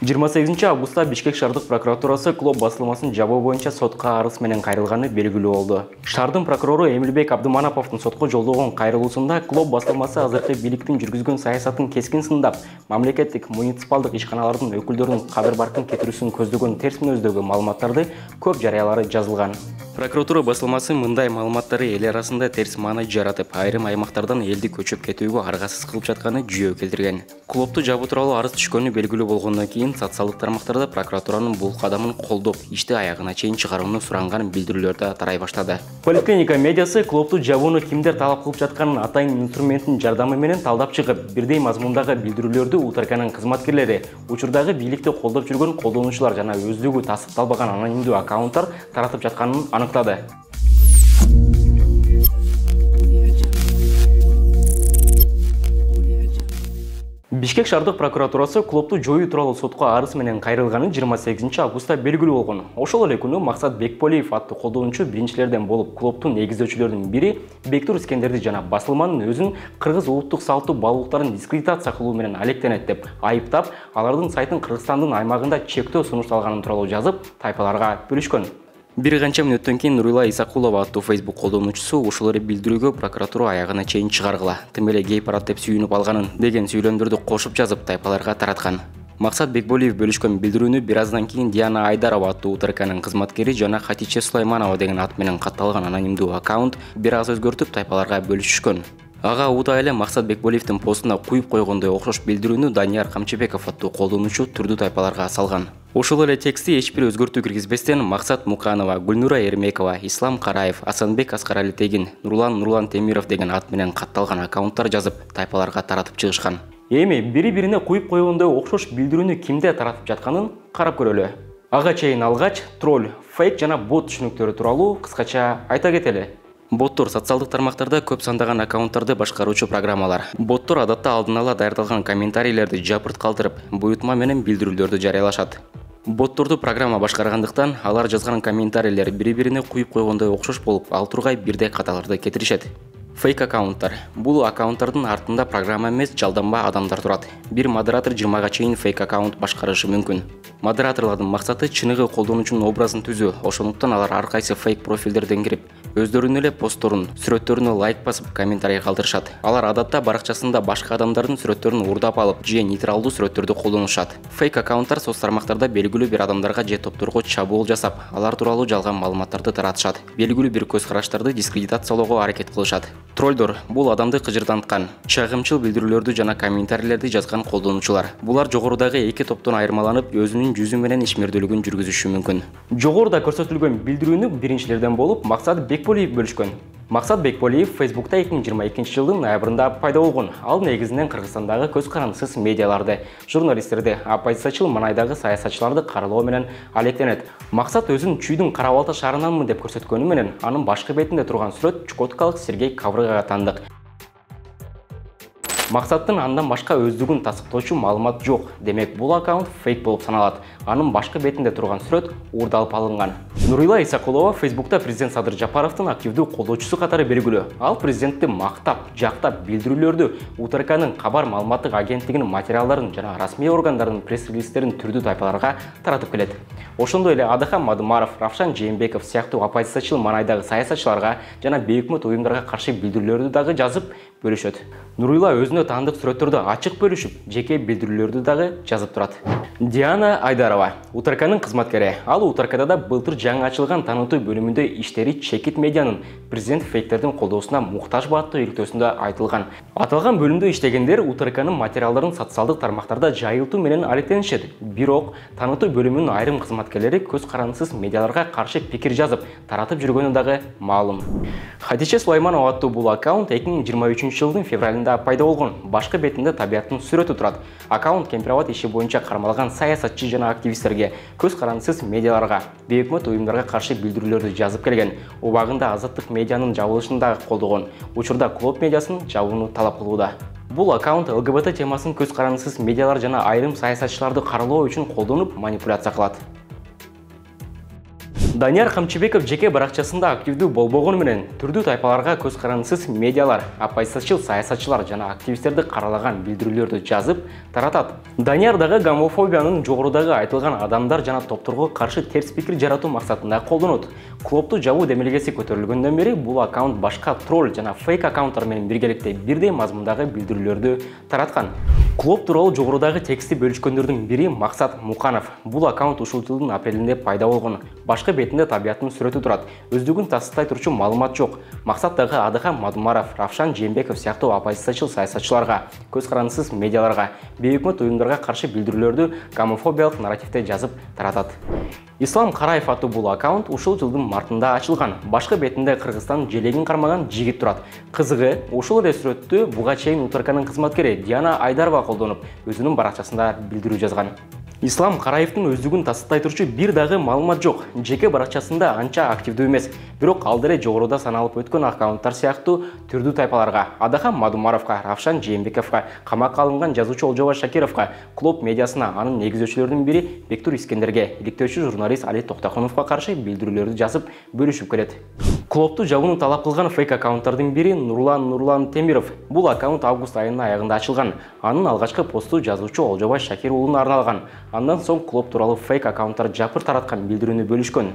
28 августта Бишкек шаардык прокуратурасы клуб басылмасын жабуу боюнча сотко арыз менен кайрылганы белгилүү болду. Шаардын прокурору Эмилбек Абдыманаповдун сотко жолдогон кайрылуусунда клуб басылмасы азыркы бийликтин жүргүзгөн саясатын кескин сындап, мамлекеттик муниципалдык ишканалардын өкүлдөрүнүн кабар баркын кетирүүсүн көздөгөн терс мүнөздөгү маалыматтарды көп жарыялары жазылган. Прокуратура басылмасы мындай маалыматтары эл арасында терс маана жаратып, айрым аймактардан элди көчүп кетүүгө аргасыз кылып жатканы жүйө келтирген. Клубду жабуу тууралуу арыз түшкөнү белгилүү болгондон кийин социалдык тармактарда прокуратуранын бул кадамын колдоп, ишти аягына чейин чыгарууну суранган билдирүүлөр да тарай баштады. Поликлиника медиасы клубду жабууну кимдер талап кылып жатканын атайын инструментин жардамы менен талдап чыгып, бирдей мазмундагы билдирүүлөрдү УТРКнын кызматкерлери, учурдагы бийликти колдоп жүргөн колдонуучулар жана өздүгү тастыкталбаган анонимдүү аккаунттар таратып жатканын аныктады. Бишкек шаардык прокуратурасы клубду жоюу тууралуу сотко арыз менен кайрылганын 28 августта белгилүү болгон. Ошол эле күнү Максат Бекполиев аттуу колдонуучу биринчилерден болуп, клубдун негиздөөчүлөрүнүн бири Бектур Искендерди жана басылманын өзүн кыргыз улуттук салттуу баалуулуктарын дискредитация кылуу менен алектенет деп айыптап, алардын сайтын Кыргызстандын аймагында чектөө сунуш салганы тууралуу жазып, тайпаларга бөлүшкөн. Бир канча мүнөттөн кийин Нурила Исакулова аттуу Facebook колдонуучусу ушул эле билдирүүгө прокуратура аягына чейин чыгаргыла, тим эле гей парад деп сүйүнүп алганын деген сүйлөмдөрдү кошуп жазып тайпаларга тараткан. Максат Бекполиев бөлүшкөн билдирүүнү бир аздан кийин Диана Айдарова аттуу УТРКнын кызматкери жана Хатиче Сулайманова деген ат менен катталган анонимдүү аккаунт бир аз өзгөртүп тайпаларга бөлүшүшкөн. Ага ута эле Максат Бекполиевдин постуна куюп койгондой окшош билдирүүнү Данияр Камчыбеков аттуу колдонуучу түрдүү тайпаларга салган. Ошол эле тексти эч бир өзгөртүү киргизбестен Максат Муканова, Гүлнура Эрмекова, Ислам Караев, Асанбек Аскаралитегин, Нурлан Темиров деген ат менен катталган аккаунттар жазып, тайпаларга таратып чыгышкан. Эми бири-бирине куюп койгондой окшош билдирүүнү кимде таратып жатканын карап көрөлү. Ага чейин алгач, тролль, фейк жана бот түшүнүктөрү тууралуу кыскача айта кетели. Боттор социалдык тармактарда көп сандаган аккаунттарды башкаруучу программалар. Боттор адатта алдын ала даярдалган комментарийлерди жапырт калтырып, буйртма менен билдирүүлөрдү жарыялашат. Ботторду программа башкаргандыктан алар жазган комментарийлер бири-бирине куюп койгондой окшош болуп, ал тургай бирдей каталарды кетиришет. Фейк аккаунттар. Бул аккаунттардын артында программа эмес, жалданба адамдар турат. Бир модератор 20га чейин фейк аккаунт башкарышы мүмкүн. Модераторлордун максаты чыныгы колдонуучунун образын түзүү. Ошондуктан алар ар кайсы фейк профилдерден кирип, өздөрүнүн эле постторун, сүрөттөрүнө лайк басып, комментарий калтырышат. Алар адатта баракчасында башка адамдардын сүрөттөрүн урдап алып, же нейтралдуу сүрөттөрдү колдонушат. Фейк аккаунттар соц тармактарда белгилүү бир адамдарга же топторго чабуул жасап, алар тууралуу жалган маалыматтарды таратышат. Белгилүү бир көз караштарды дискредитациялоого аракет кылышат. Троллдор бул адамды кыжырданткан, чагымчыл билдирүүлөрдү жана комментарийлерди жазган колдонуучулар. Булар жогорудагы эки топтон айырмаланып, өзүнүн жүзү менен ишмердүүлүгүн жүргүзүшү мүмкүн. Жогоруда көрсөтүлгөн билдирүүнү биринчилерден болуп Максат Бекполиев бөлүшкөн. Максат Бекполиев Facebook'та 2022 жылдын ноябрында пайда болгон. Ал негизинен Кыргызстандагы көз карандысыз медиаларды, журналисттерди, оппозициячыл маанайдагы саясатчыларды каралоо менен алектенет. Максат өзүн Чүйдүн Кара Балта шаарынанмын деп көрсөткөнү менен анын башкы бетинде турган сүрөт чукоткалык Сергей Каврыгага таандык. Максаттын андан башка өздүгүн тастыктоочу маалымат жок. Демек, бул аккаунт фейк болуп саналат. Анын башкы бетинде турган сүрөт уурдалып алынган. Нурила Исакулова Facebook'та президент Садыр Жапаровдун активдүү колдоочусу катары белгилүү. Ал президентти мактап, жактап, билдирүүлөрдү УТРКнын кабар маалыматтык агенттигинин материалдарын жана расмий органдардын пресс-релизтерин түрдүү тайпаларга таратып келет. Ошондой эле Адыхан Мадымаров, Равшан Жээнбеков сыяктуу оппозициячыл маанайдагы саясатчыларга жана бейөкмөт уюмдарга каршы билдирүүлөрдү дагы жазып бөлүшөт. Нурила өзүнө таандык сүрөттөрдү ачык бөлүшүп, жеке билдирүүлөрдү дагы жазып турат. Диана Айдарова, УТРКнын кызматкери. Ал УТРКда да былтыр жаңы ачылган танытуу бөлүмүндө иштери чекит медианын президент фейктердин колдоосуна муктаж бааттуу иликтөөсүндө айтылган. Аталган бөлүмдө иштегендер УТРКнын материалдарын социалдык тармактарда жайылтуу менен алектенишет. Бирок танытуу бөлүмүнүн айрым кызматкерлери көз карандысыз медиаларга каршы пикир жазып, таратып жүргөнү дагы маалым. Хатиче Сулайманова аттуу бул аккаунт 2023 жылдын февралында пайда болгон. Башкы бетинде табияттын сүрөтү турат. Аккаунт Кемпирабад иши боюнча кармалган саясатчы жана активисттерге, көз карандысыз медиаларга, бейөкмөт уюмдарга каршы билдирүүлөрдү жазып келген. Убагында Азаттык медианын жабылышын да колдогон. Учурда клуб медиасын жабууну талап кылууда. Бул аккаунт ЛГБТ темасын көз карандысыз медиалар жана айрым саясатчыларды каралоо үчүн колдонуп манипуляция кылат. Данияр Камчыбеков жеке баракчасында активдүү болбогону менен түрдүү тайпаларга көз карандысыз медиалар, оппозициячыл саясатчылар жана активисттерди каралаган билдирүүлөрдү жазып таратат. Данияр дагы гомофобиянын жогорудагы айтылган адамдар жана топторго каршы терс пикир жаратуу максатында колдонот. Клопту жабуу демилгеси көтөрүлгөндөн бери бул аккаунт башка тролл жана фейк аккаунттар менен биргеликте бирдей мазмундагы билдирүүлөрдү тараткан. Клоп тууралуу жогорудагы тексти бөлүшкөндөрдүн бири Максат Муканов. Бул аккаунт ушул жылдын апрелинде пайда болгон. Башкы бетинде табияттын сүрөтү турат. Өздүгүн тасыттай турчу маалымат жок. Максат дагы Адыхан Мадумаров, Равшан Жээнбеков сыяктуу оппозициячыл саясатчыларга, көз карандысыз медиаларга, бейөкмөт уюмдарга каршы билдирүүлөрдү гомофобиялык нарративде жазып таратат. Ислам Караев аттуу бул аккаунт ушул жылдын мартында ачылган. Башкы бетинде Кыргызстан желегин кармаган жигит турат. Кызыгы, ушул эле сүрөттү буга чейин УТРКнын кызматкери Диана Айдарова колдонуп, өзүнүн баракчасында билдирүү жазган. Ислам Караевдин өздүгүн тасыттай турчу бир дагы маалымат жок. Жеке баракчасында анча активдүү эмес. Бирок ал деле жогоруда саналып өткөн аккаунттар сыяктуу түрдүү тайпаларга, Адыхан Мадумаровго, Равшан Жээнбековго, камакка алынган жазуучу Олжобай Шакировго, Клоп медиасына, анын негизөөчүлөрүнүн бири Бектур Искендерге, иликтөөчү журналист Али Токтохоновго каршы билдирүүлөрдү жазып бөлүшүп келет. Клопту жабууну талап кылган фейк аккаунттардын бири Нурлан Темиров. Бул аккаунт август айынын аягында ачылган. Анын алгачкы посту жазуучу Олжобай Шакир уулуна арналган. Андан соң Клоп тууралуу фейк аккаунттар жапыр тараткан билдирүүнү бөлүшкөн.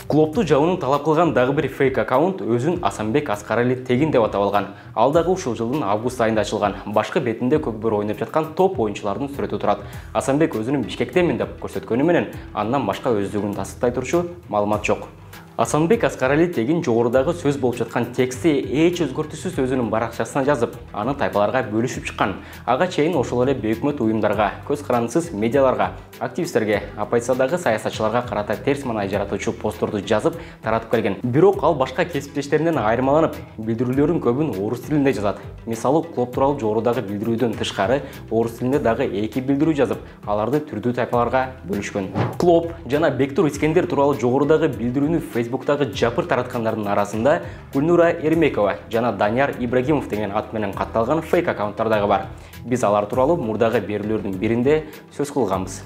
Клопту жабууну талап кылган дагы бир фейк аккаунт өзүн Асанбек Аскарали Тегин деп атап алган. Ал дагы ушул жылдын август айында ачылган. Башкы бетинде көкбөр ойноп жаткан топ оюнчулардын сүрөтү турат. Асанбек өзүнүн Бишкектемин деп көрсөткөнү менен андан башка өздүгүн тасыттай турчу маалымат жок. Асанбек Аскарали Тегин жогорудагы сөз болуп жаткан тексти эч өзгөртүүсүз өзүнүн баракчасына жазып, аны тайпаларга бөлүшүп чыккан. Ага чейин ошол эле бейөкмөт уюмдарга, көз карандысыз медиаларга, активисттерге, оппозициядагы саясатчыларга карата терс маанай жаратуучу постторду жазып таратып келген. Бирок ал башка кесиптештеринен айырмаланып, билдирүүлөрүн көбүн орус тилинде жазат. Мисалы, Клоп тууралуу жогорудагы билдирүүдөн тышкары орус тилинде дагы 2 билдирүү жазып, аларды түрдүү тайпаларга бөлүшкөн. Клоп жана Бектур Искендер тууралуу жогорудагы билдирүүнү Фейсбуктагы жапыр тараткандардын арасында Гүлнура Эрмекова жана Данияр Ибрагимов деген ат менен катталган фейк аккаунттар дагы бар. Биз алар тууралуу мурдагы берүүлөрдүн биринде сөз кылганбыз.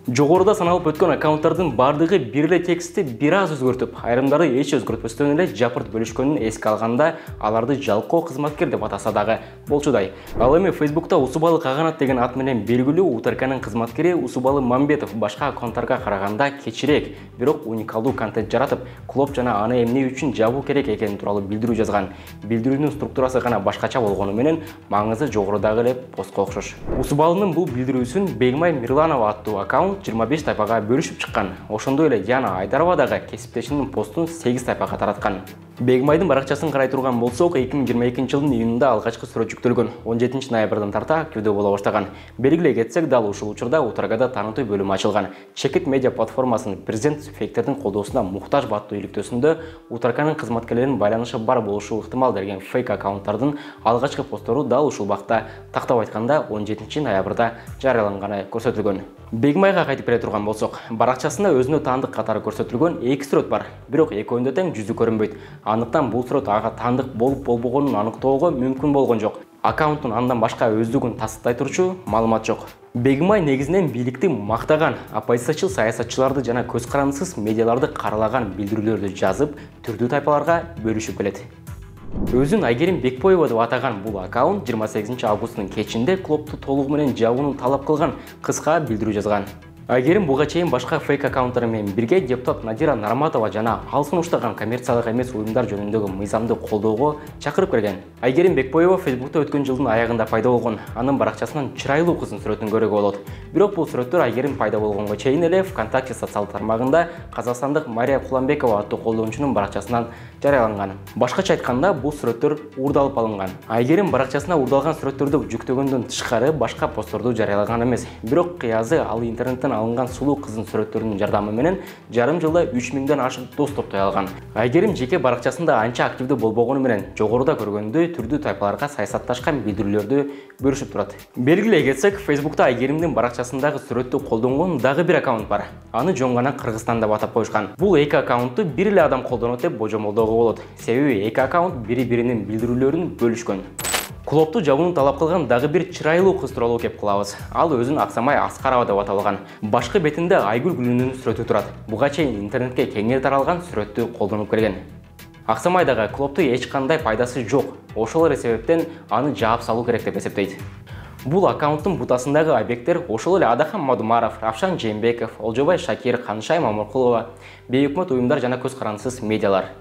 Жогоруда саналып өткөн аккаунттардын бардыгы бир эле текстти бир аз өзгөртүп, айрымдары эч өзгөртпөстөн эле жапырт бөлүшкөнүн эске алганда, аларды жалкоо кызматкер деп атаса дагы болчудай. Ал эми Фейсбукта Усубалы Каганат деген ат менен белгилүү УТРКнын кызматкери Усубалы Мамбетов башка аккаунттарга караганда кечирээк, бирок уникалдуу контент жаратып, Клоп жана аны эмне үчүн жабуу керек экени тууралуу билдирүү жазган. Билдирүүнүн структурасы гана башкача болгону менен маңызы жогорудагы эле постко окшош. Усубалынын бул билдирүүсүн Бегмай Мирланова аттуу аккаунт 25 тайпага бөлүшүп чыккан. Ошондой эле Диана Айдарова дагы кесиптешинин постун 8 тайпага тараткан. Бегмайдын баракчасын карай турган болсок, 2022 жылдын июнунда алгачкы сүрөт жүктөлгөн. 17 ноябрдан тарта активдүү боло баштаган. Белгилей кетсек, дал ушул учурда УТРКда таанытуу бөлүмү ачылган. Чекит медиа платформасынын президент фейктердин колдоосуна муктаж аттуу иликтөөсүндө УТРКнын кызматкерлеринин байланышы бар болушу ыктымал деген фейк аккаунттардын алгачкы посттору дал ушул убакта, тактап айтканда 17 ноябрда жарыяланганы көрсөтүлгөн. Бегмайга кайтып келе турган болсок, баракчасында өзүнө таандык катары көрсөтүлгөн 2 сүрөт бар. Бирок экөөнүндө тең жүзү көрүнбөйт. Андыктан бул сүрөт ага таандык болуп болбогонун аныктоого мүмкүн болгон жок. Аккаунттун андан башка өздүгүн тасыттай турчу маалымат жок. Бегмай негизинен бийликти мактаган, оппозициячыл саясатчыларды жана көз карандысыз медиаларды каралаган билдирүүлөрдү жазып, түрдүү тайпаларга бөлүшүп келет. Өзүн Айгерим Бекбоева деп атаган бул аккаунт 28 августтун кечинде Клопту толугу менен жабууну талап кылган кыска билдирүү жазган. Айгерим буга чейин башка фейк аккаунттар менен бирге депутат Надира Нарматова жана ал сунуштаган коммерциялык эмес уюмдар жөнүндөгү мыйзамды колдоого чакырып келген. Айгерим Бекбоева Фейсбукта өткөн жылдын аягында пайда болгон. Анын баракчасынан чырайлуу кыздын сүрөтүн көрүүгө болот. Бирок бул сүрөттөр Айгерим пайда болгонго чейин эле ВКонтакте социалдык тармагында казакстандык Мария Куламбекова аттуу колдонуучунун баракчасынан жарыяланган. Башкача айтканда, бул сүрөттөр уурдалып алынган. Айгерим баракчасына уурдалган сүрөттөрдү жүктөгөндөн тышкары башка постторду жарыялаган эмес. Бирок кыязы ал интернеттен алынган сулуу кыздын сүрөттөрүнүн жардамы менен жарым жылда 3000ден ашык дос топтой алган. Айгерим жеке баракчасында анча активдүү болбогону менен жогоруда көргөндөй түрдүү тайпаларга саясатташкан билдирүүлөрдү бөлүшүп турат. Белгилей кетсек, Фейсбукта Айгеримдин баракчасындагы сүрөттү колдонгон дагы бир аккаунт бар. Аны жоңгана Кыргызстан деп атап коюшкан. Бул эки аккаунтту бир эле адам колдонот деп божомолдоого болот. Себеби эки аккаунт бири-биринин билдирүүлөрүн бөлүшкөн. Клубту жабууну талап кылган дагы бир чырайлуу кыз тууралуу кеп кылабыз. Ал өзүн Аксамай Аскарова деп аталган. Башкы бетинде Айгүл Гүлүнүн сүрөтү турат. Буга чейин интернетке кеңири таралган сүрөттү колдонуп келген. Аксамайдагы клубту эч кандай пайдасы жок. Ошол эле себептен аны жаап салуу керек деп эсептейт. Бул аккаунттун бутасындагы объекттер ошол эле Адахан Мадумаров, Равшан Жээнбеков, Олжобай Шакир, Канышай Мамыркулова, бейөкмөт уюмдар жана көз карандысыз медиалар.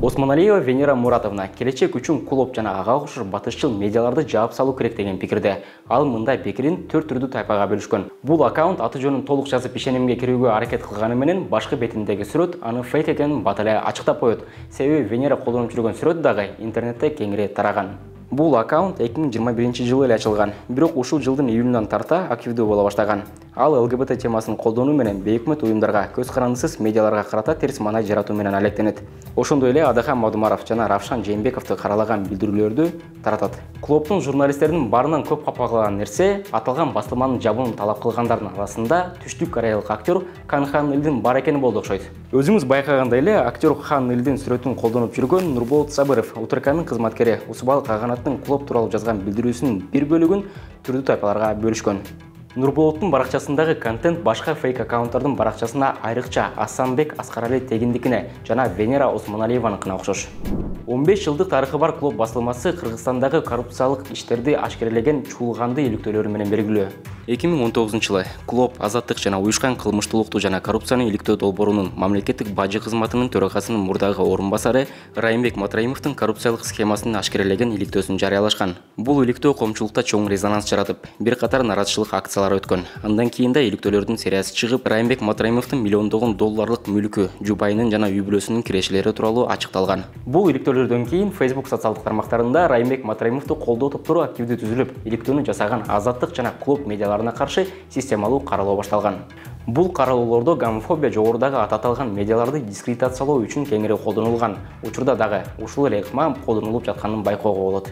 Осмоналиева Венера Муратовна келечек үчүн клуб жана ага окшош батышчыл медиаларды жаап салуу керек деген пикирде. Ал мындай пикирин 4 түрдүү тайпага бөлүшкөн. Бул аккаунт аты жөнүн толук жазып ишенимге кирүүгө аракет кылганы менен башкы бетиндеги сүрөт аны фейк экенин бат эле ачыктап коет. Себеби Венера колдонуп жүргөн сүрөт дагы интернетте кеңири тараган. Бул аккаунт 2021-жылы эле ачылган, бирок ушул жылдын июлунан тарта активдүү боло баштаган. Ал ЛГБТ темасын колдонуу менен бейөкмөт уюмдарга, көз карандысыз медиаларга карата терс маанай жаратуу менен алектенет. Ошондой эле Адахан Мадумаров жана Равшан Жээнбековду каралаган билдирүүлөрдү таратат. Клубтун журналисттеринин баарынан көп капа кылган нерсе аталган басылманын жабуун талап кылгандардын арасында түштүк кореялык актер Кан Хан Илдин бар экени болду окшойт. Өзүңүз байкагандай эле актер Хан Илдин сүрөтүн колдонуп жүргөн Нурболот Сабыров, УТРКнын кызматкери Усубал Каганаттын клуб тууралуу жазган билдирүүсүнүн бир бөлүгүн түрдүү тайпаларга бөлүшкөн. Нурболоттун баракчасындагы контент башка фейк аккаунттардын баракчасына айрыкча Асанбек Аскарали тегиндикине жана Венера Осмоналиеваныкына окшош. 15 жылдык тарыхы бар клуб басылмасы Кыргызстандагы коррупциялык иштерди ашкерелеген чуулганды иликтөөлөрү менен белгилүү. 2019-жылы клуб азаттык жана уюшкан кылмыштуулукту жана коррупцияны иликтөө долбоорунун мамлекеттик бажы кызматынын төрагасынын мурдагы орун басары Райымбек Матраимовдун коррупциялык схемасын ашкерелеген иликтөөсүн жарыялашкан. Бул иликтөө коомчулукта чоң резонанс жаратып, бир катар нараатчылык акциялар өткөн. Андан кийин да иликтөөлөрдүн сериясы чыгып, Райымбек Матраимовдун миллиондогон долларлык мүлкү, жубайынын жана үй бүлөсүнүн кирешелери тууралуу ачыкталган. Бул иликтөөлөрдөн кийин Facebook социалдык тармактарында Райымбек Матраимовду колдоо топтору активдүү түзүлүп, иликтөөнү жасаган азаттык жана клуб медиаларына каршы системалуу каралоо башталган. Бул каралоолордо гомофобия жогорудагы аталган медиаларды дискредитациялоо үчүн кеңири колдонулган. Учурда дагы ушул эле ыкма колдонулуп жатканын байкоого болот.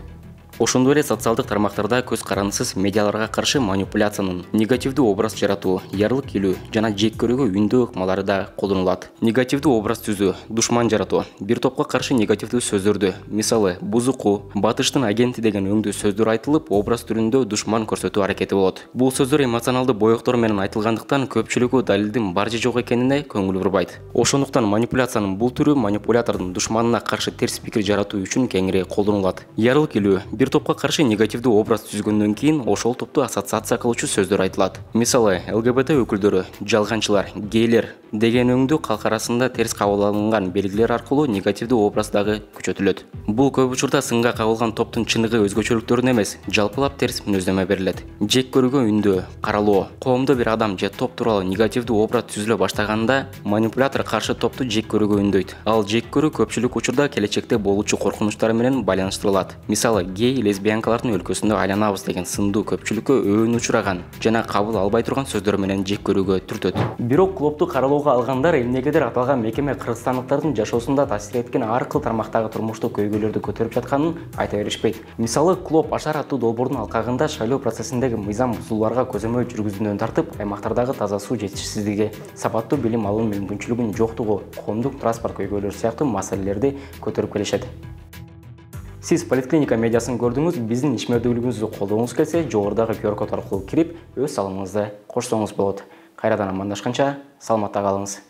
Ошондой эле социалдык тармактарда көз карандысыз медиаларга каршы манипуляциянын, негативдүү образ жаратуу, ярлык илүү жана жек көрүүгө үндөө ыкмалары да колдонулат. Негативдүү образ түзүү, душман жаратуу, бир топко каршы негативдүү сөздөрдү, мисалы бузуку, батыштын агенти деген өңдүү сөздөр айтылып, образ түрүндө душман көрсөтүү аракети болот. Бул сөздөр эмоционалдуу боектор менен айтылгандыктан көпчүлүгү далилдин бар же жок экенине көңүл бурбайт. Ошондуктан манипуляциянын бул түрү манипулятордун душманына каршы терс пикир жаратуу үчүн кеңири колдонулат. Ярлык илүү, бир топко каршы негативдүү образ түзгөндөн кийин ошол топту ассоциация кылуучу сөздөр айтылат. Мисалы, ЛГБТ өкүлдөрү, жалганчылар, гейлер деген өңдүү калк арасында терс кабыл алынган белгилер аркылуу негативдүү образ дагы күчөтүлөт. Бул көп учурда сынга кабылган топтун чыныгы өзгөчөлүктөрүн эмес, жалпылап терс мүнөздөмө берилет. Жек көрүүгө үндөө, каралоо, коомдо бир адам же топ тууралуу негативдүү образ түзүлө баштаганда, манипулятор каршы топту жек көрүүгө үндөйт. Ал жек көрүү көпчүлүк учурда келечекте болуучу коркунучтар менен байланыштырылат. Мисалы, гей лесбиянкалардын өлкөсүндө айланабыз деген сындуу көпчүлүккө өөн учураган жана кабыл албай турган сөздөр менен жек көрүүгө түртөт. Бирок клубту каралоого алгандар эмнегедир аталган мекеме кыргызстандыктардын жашоосунда таасир эткен ар кыл тармактагы турмуштук көйгөйлөрдү көтөрүп жатканын айта беришпейт. Мисалы, клуб Ашар аттуу долбоордун алкагында шайлоо процессиндеги мыйзам бузууларга көзөмөл жүргүзүүнөн тартып, аймактардагы таза суу жетишсиздиги, сапаттуу билим алуу мүмкүнчүлүгүнүн жоктугу, коомдук транспорт көйгөйлөрү сыяктуу маселелерди көтөрүп келишет. Сиз Политклиника медиасын көрдүңүз, биздин ишмердүүлүгүбүздү колдогуңуз келсе, жогорудагы QR-код аркылуу кирип, өз салымыңызды кошсоңуз болот. Кайрадан амандашканча, саламатта калыңыз.